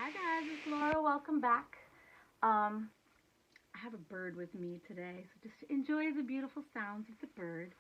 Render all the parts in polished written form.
Hi guys, it's Laura. Welcome back. I have a bird with me today, so just enjoy the beautiful sounds of the bird.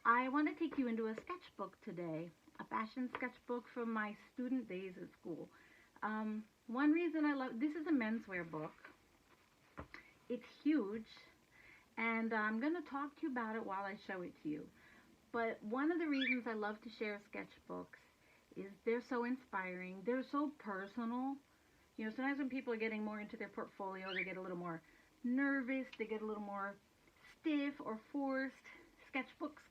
I want to take you into a sketchbook today, a fashion sketchbook from my student days at school. One reason I love this is a menswear book. It's huge, and I'm going to talk to you about it while I show it to you. But one of the reasons I love to share sketchbooks is they're so inspiring. They're so personal. You know, sometimes when people are getting more into their portfolio, they get a little more nervous, they get a little more stiff or forced. Sketchbooks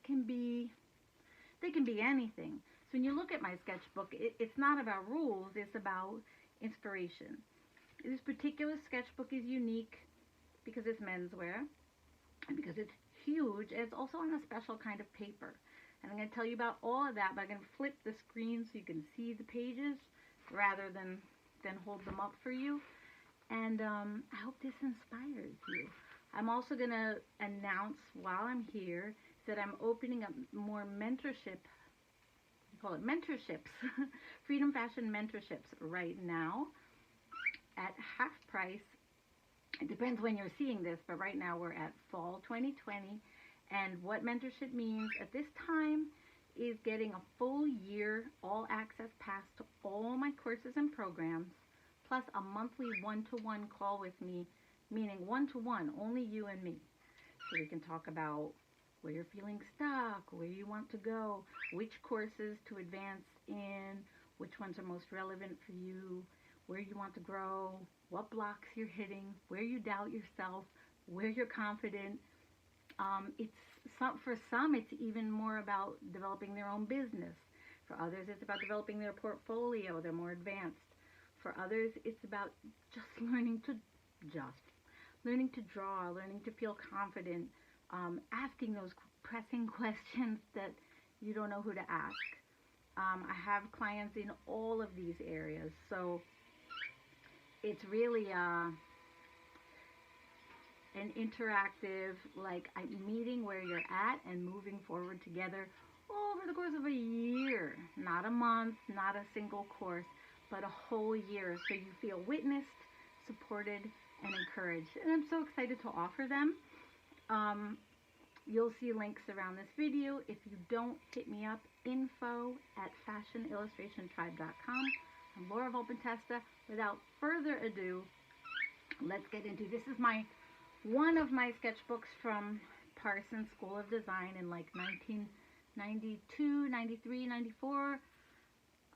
they can be anything. So when you look at my sketchbook, it's not about rules, it's about inspiration. This particular sketchbook is unique because it's menswear and because it's huge. And it's also on a special kind of paper. And I'm going to tell you about all of that, but I'm going to flip the screen so you can see the pages rather than hold them up for you. And I hope this inspires you. I'm also going to announce while I'm here that I'm opening up more mentorship, we call it mentorships, Freedom Fashion mentorships right now at half price. It depends when you're seeing this, but right now we're at fall 2020. And what mentorship means at this time is getting a full year all access pass to all my courses and programs, plus a monthly one-to-one call with me, meaning one-to-one, only you and me. So we can talk about where you're feeling stuck, where you want to go, which courses to advance in, which ones are most relevant for you, where you want to grow, what blocks you're hitting, where you doubt yourself, where you're confident. For some, it's even more about developing their own business. For others, it's about developing their portfolio. They're more advanced. For others, it's about just learning to draw, learning to feel confident, asking those pressing questions that you don't know who to ask. I have clients in all of these areas, so it's really an interactive, like a meeting where you're at and moving forward together over the course of a year, not a month, not a single course, but a whole year, so you feel witnessed, supported, and encouraged. And I'm so excited to offer them. You'll see links around this video. If you don't, hit me up, info@fashionillustrationtribe.com. I'm Laura Volpintesta. Without further ado, let's get into this. Is one of my sketchbooks from Parsons School of Design in like 1992, 93, 94.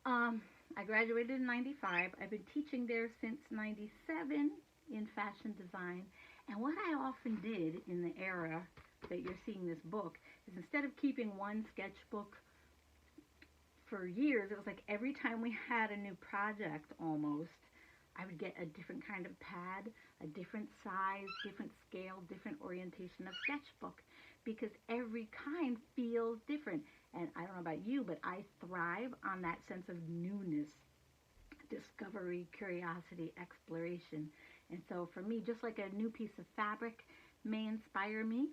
I graduated in 95. I've been teaching there since 97 in fashion design. And what I often did in the era that you're seeing this book is instead of keeping one sketchbook for years, it was like every time we had a new project almost, I would get a different kind of pad, a different size, different scale, different orientation of sketchbook, because every kind feels different. And I don't know about you, but I thrive on that sense of newness, discovery, curiosity, exploration. And so for me, just like a new piece of fabric may inspire me,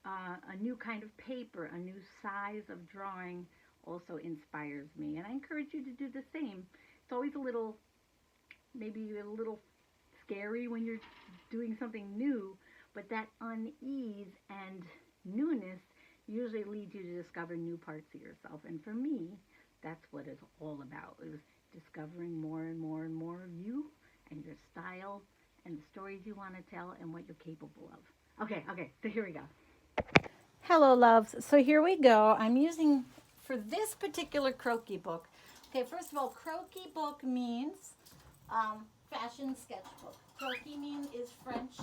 a new kind of paper, a new size of drawing also inspires me. And I encourage you to do the same. It's always maybe a little scary when you're doing something new, but that unease and newness usually leads you to discover new parts of yourself. And for me, that's what it's all about, is discovering more and more and more of you and your style and the stories you want to tell and what you're capable of. Okay, so here we go. Hello, loves. So here we go. I'm using, for this particular Croquis book, okay, first of all, Croquis book means fashion sketchbook. Croquis is French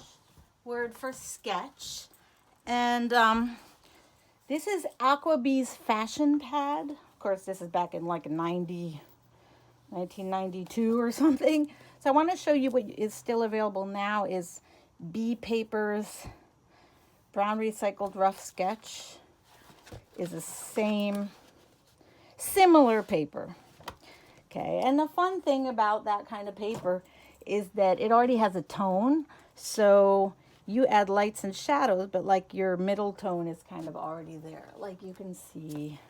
word for sketch. And this is Aquabee's fashion pad. Of course, this is back in like 1992 or something. So I want to show you what is still available now is Bee Papers Brown Recycled Rough Sketch is the similar paper. Okay, and the fun thing about that kind of paper is that it already has a tone, so you add lights and shadows, but like your middle tone is kind of already there, like you can see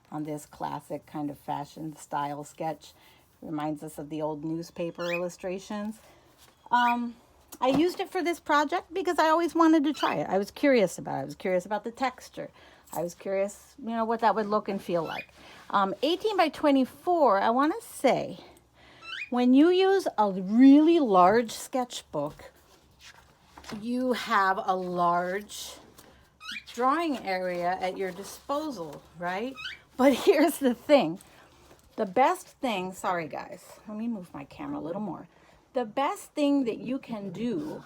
on this classic kind of fashion style sketch. Reminds us of the old newspaper illustrations. I used it for this project because I always wanted to try it. I was curious about it. I was curious about the texture. I was curious, you know, what that would look and feel like. 18 by 24, I want to say, when you use a really large sketchbook, you have a large drawing area at your disposal, right? But here's the thing. The best thing, sorry guys, let me move my camera a little more. The best thing that you can do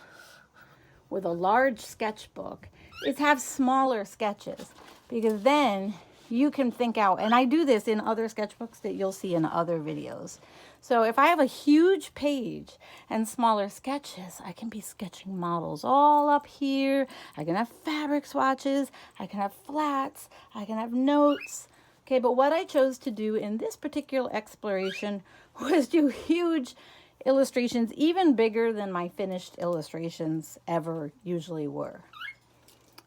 with a large sketchbook is have smaller sketches, because then you can think out, and I do this in other sketchbooks that you'll see in other videos. So if I have a huge page and smaller sketches, I can be sketching models all up here. I can have fabric swatches, I can have flats, I can have notes. Okay, but what I chose to do in this particular exploration was do huge illustrations, even bigger than my finished illustrations ever usually were.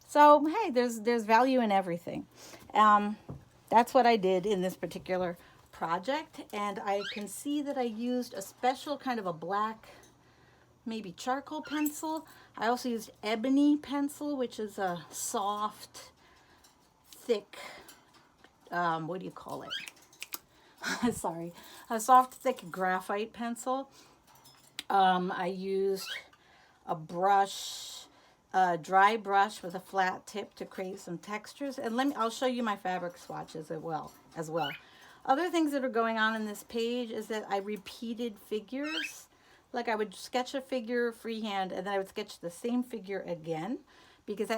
So, hey, there's value in everything. That's what I did in this particular project, and I can see that I used a special kind of a black, maybe charcoal pencil. I also used ebony pencil, which is a soft, thick, what do you call it? Sorry, a soft, thick graphite pencil. I used a brush, a dry brush with a flat tip to create some textures. And I'll show you my fabric swatches as well. Other things that are going on in this page is that I repeated figures. Like I would sketch a figure freehand and then I would sketch the same figure again, because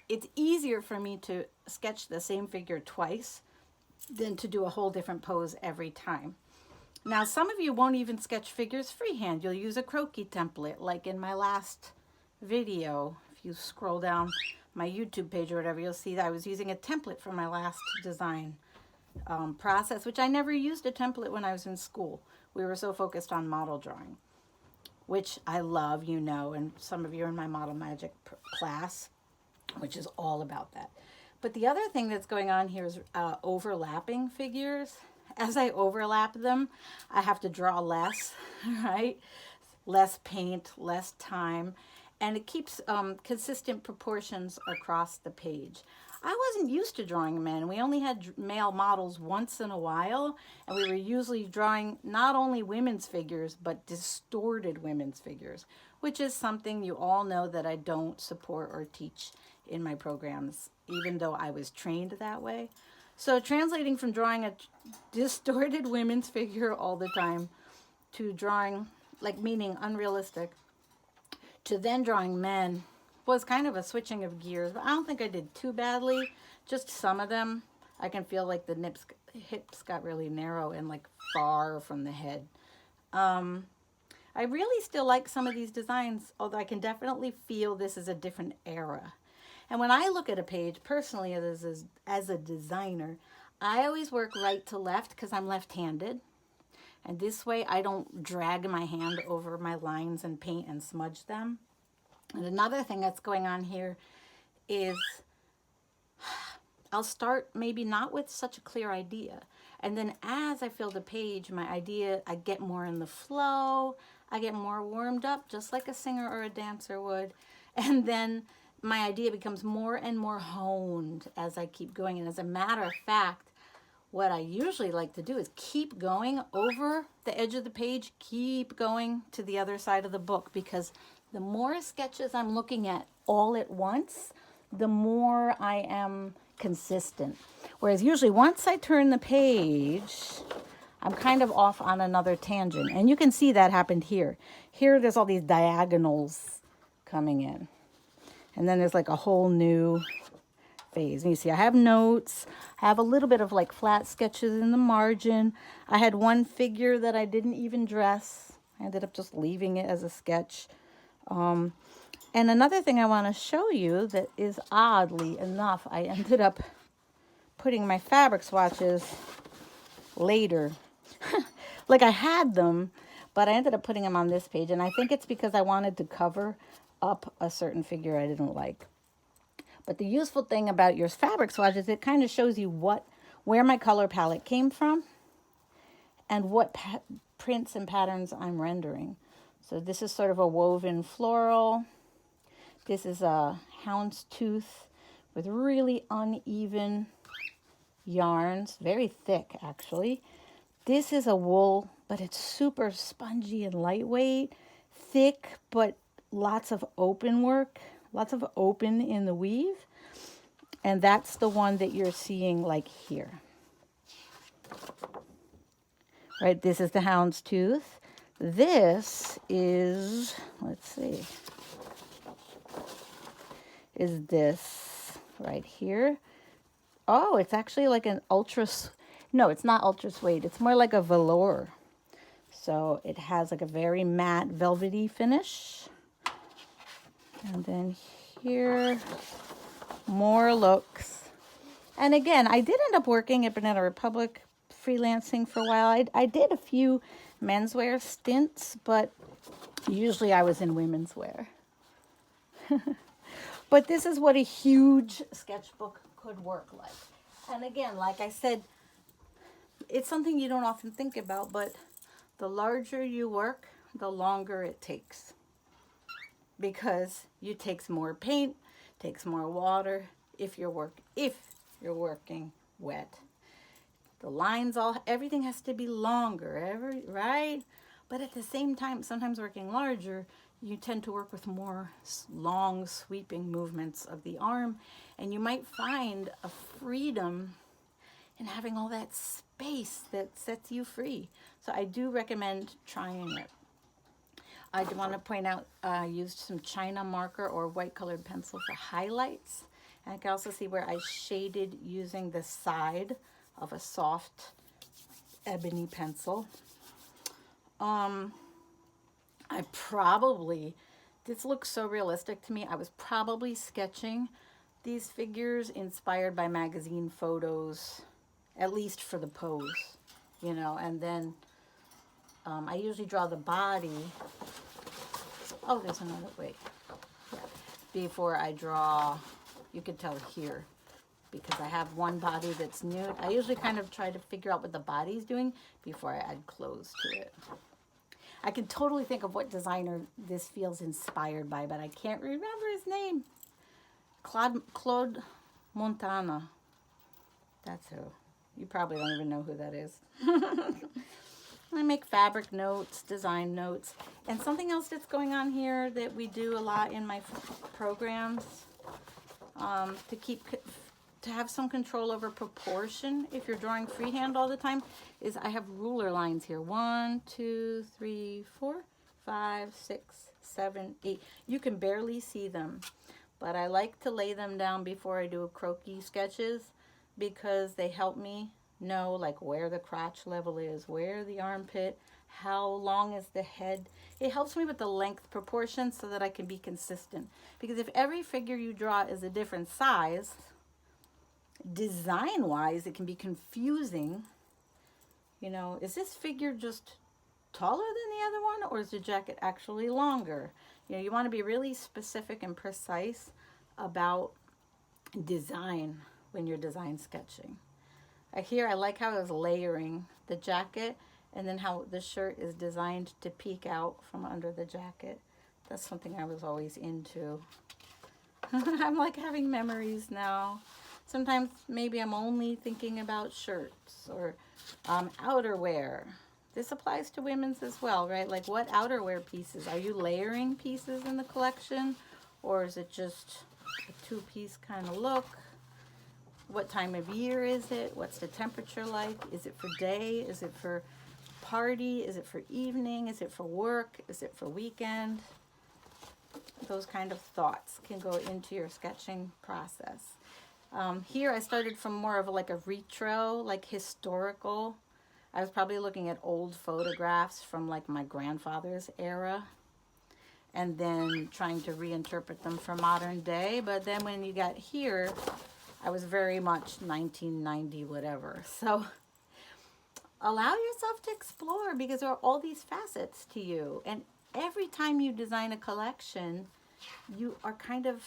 it's easier for me to sketch the same figure twice than to do a whole different pose every time. Now, some of you won't even sketch figures freehand. You'll use a Croquis template, like in my last video. If you scroll down my YouTube page or whatever, you'll see that I was using a template for my last design process, which I never used a template when I was in school. We were so focused on model drawing, which I love, you know, and some of you are in my Model Magic class, which is all about that. But the other thing that's going on here is overlapping figures. As I overlap them, I have to draw less, right? Less paint, less time, and it keeps consistent proportions across the page. I wasn't used to drawing men. We only had male models once in a while, and we were usually drawing not only women's figures, but distorted women's figures, which is something you all know that I don't support or teach in my programs, even though I was trained that way. So translating from drawing a distorted women's figure all the time to drawing, like meaning unrealistic, to then drawing men was kind of a switching of gears. But I don't think I did too badly. Just some of them, I can feel like the hips got really narrow and like far from the head. I really still like some of these designs, although I can definitely feel this is a different era. And when I look at a page, personally, as a designer, I always work right to left because I'm left-handed. And this way I don't drag my hand over my lines and paint and smudge them. And another thing that's going on here is I'll start maybe not with such a clear idea. And then as I fill the page, my idea, I get more in the flow. I get more warmed up, just like a singer or a dancer would. And then my idea becomes more and more honed as I keep going. And as a matter of fact, what I usually like to do is keep going over the edge of the page, keep going to the other side of the book, because the more sketches I'm looking at all at once, the more I am consistent. Whereas usually once I turn the page, I'm kind of off on another tangent. And you can see that happened here. Here there's all these diagonals coming in. And then there's like a whole new phase. And you see I have notes. I have a little bit of like flat sketches in the margin. I had one figure that I didn't even dress. I ended up just leaving it as a sketch. And another thing I want to show you that is oddly enough, I ended up putting my fabric swatches later. Like I had them, but I ended up putting them on this page. And I think it's because I wanted to cover up a certain figure I didn't like. But the useful thing about your fabric swatch is it kind of shows you where my color palette came from and what prints and patterns I'm rendering. So this is sort of a woven floral. This is a houndstooth with really uneven yarns, very thick actually. This is a wool, but it's super spongy and lightweight, thick, but lots of open work, lots of open in the weave. And that's the one that you're seeing like here. Right, this is the houndstooth. This is, let's see, is this right here. Oh, it's actually like an no, it's not ultra suede. It's more like a velour. So it has like a very matte velvety finish. And then here, more looks. And again, I did end up working at Banana Republic freelancing for a while. I did a few menswear stints, but usually I was in women's wear. But this is what a huge sketchbook could work like. And again, like I said, it's something you don't often think about, but the larger you work, the longer it takes. Because it takes more paint, takes more water if you're working wet. The lines, everything has to be longer, right? But at the same time, sometimes working larger, you tend to work with more long sweeping movements of the arm, and you might find a freedom in having all that space that sets you free. So I do recommend trying it. I do want to point out I used some China marker or white colored pencil for highlights. And I can also see where I shaded using the side of a soft ebony pencil. This looks so realistic to me. I was probably sketching these figures inspired by magazine photos, at least for the pose, you know, and then I usually draw the body. Oh, there's another way. Yeah. Before I draw, you could tell here, because I have one body that's nude. I usually kind of try to figure out what the body's doing before I add clothes to it. I can totally think of what designer this feels inspired by, but I can't remember his name. Claude Montana. That's who. You probably don't even know who that is. I make fabric notes, design notes, and something else that's going on here that we do a lot in my programs to have some control over proportion if you're drawing freehand all the time is I have ruler lines here. 1, 2, 3, 4, 5, 6, 7, 8. You can barely see them, but I like to lay them down before I do croquis sketches because they help me know like where the crotch level is, where the armpit, how long is the head. It helps me with the length proportion so that I can be consistent. Because if every figure you draw is a different size, design-wise, it can be confusing. You know, is this figure just taller than the other one, or is the jacket actually longer? You know, you want to be really specific and precise about design when you're design sketching. Here, I like how I was layering the jacket and then how the shirt is designed to peek out from under the jacket. That's something I was always into. I'm like having memories now. Sometimes maybe I'm only thinking about shirts or outerwear. This applies to women's as well, right? Like what outerwear pieces? Are you layering pieces in the collection, or is it just a two-piece kind of look? What time of year is it? What's the temperature like? Is it for day? Is it for party? Is it for evening? Is it for work? Is it for weekend? Those kind of thoughts can go into your sketching process. Here I started from more of like a retro, like historical. I was probably looking at old photographs from like my grandfather's era and then trying to reinterpret them for modern day. But then when you got here, I was very much 1990 whatever. So allow yourself to explore because there are all these facets to you. And every time you design a collection, you are kind of,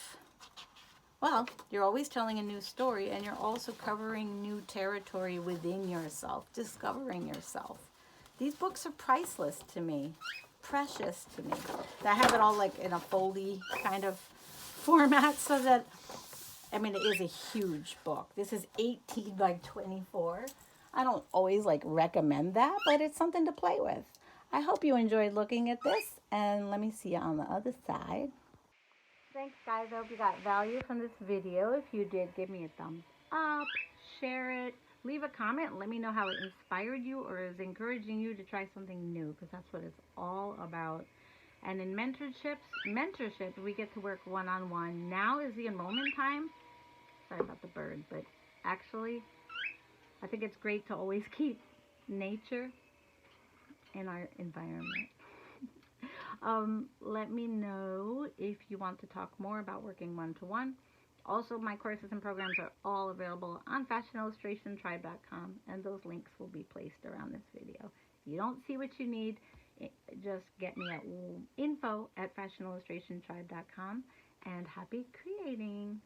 well, you're always telling a new story, and you're also covering new territory within yourself, discovering yourself. These books are priceless to me, precious to me. I have it all like in a foldy kind of format so that, I mean, it is a huge book. This is 18 by 24. I don't always like recommend that, but it's something to play with. I hope you enjoyed looking at this, and let me see you on the other side. Thanks, guys. I hope you got value from this video. If you did, give me a thumbs up, share it, leave a comment, and let me know how it inspired you or is encouraging you to try something new, because that's what it's all about. And in mentorship, we get to work one-on-one. Now is the enrollment time. Sorry about the bird, but actually, I think it's great to always keep nature in our environment. Let me know if you want to talk more about working one-to-one. Also, my courses and programs are all available on fashionillustrationtribe.com, and those links will be placed around this video. If you don't see what you need, just get me at info@fashionillustrationtribe.com, and happy creating!